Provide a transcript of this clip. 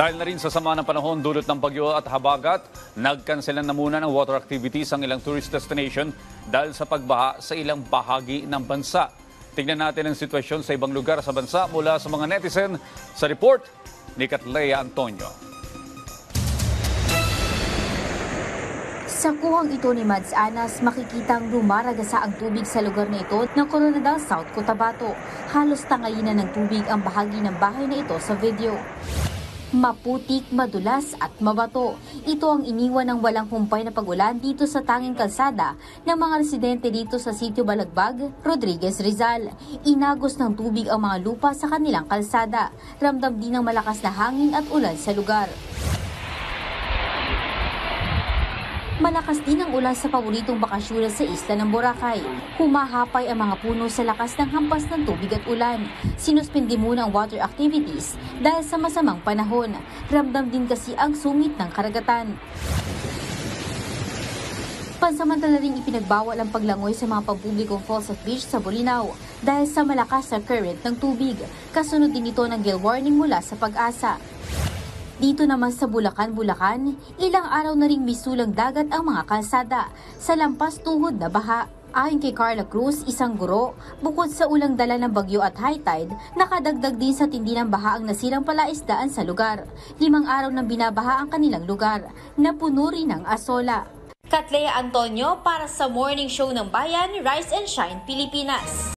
Dahil na rin sa sama ng panahon dulot ng bagyo at habagat, nagkanselan na muna ng water activities ang ilang tourist destination dahil sa pagbaha sa ilang bahagi ng bansa. Tingnan natin ang sitwasyon sa ibang lugar sa bansa mula sa mga netizen sa report ni Catlea Antonio. Sa kuhang ito ni Mads Anas, makikitang lumaragasa ang tubig sa lugar na ito ng Coronadal South, Cotabato. Halos tangayin na ng tubig ang bahagi ng bahay na ito sa video. Maputik, madulas at mabato. Ito ang iniwan ng walang humpay na pag-ulan dito sa tanging kalsada ng mga residente dito sa Sitio Balagbag, Rodriguez, Rizal. Inagos ng tubig ang mga lupa sa kanilang kalsada. Ramdam din ng malakas na hangin at ulan sa lugar. Malakas din ang ulan sa paboritong bakasyonan sa isla ng Boracay. Humahapay ang mga puno sa lakas ng hampas ng tubig at ulan. Sinuspindi muna ang water activities dahil sa masamang panahon. Ramdam din kasi ang sungit ng karagatan. Pansamantala ring ipinagbawal ang paglangoy sa mga pampublikong falls at beach sa Bolinao dahil sa malakas na current ng tubig. Kasunod din ito ng gale warning mula sa Pag-asa. Dito naman sa Bulacan, ilang araw na ring misulang dagat ang mga kalsada sa lampas tuhod na baha. Ayon kay Carla Cruz, isang guro, bukod sa ulang dala ng bagyo at high tide, nakadagdag din sa tindi ng baha ang nasirang palaisdaan sa lugar. 5 araw nang binabaha ang kanilang lugar, napuno rin ng asola. Catlea Antonio para sa Morning Show ng Bayan, Rise and Shine, Pilipinas.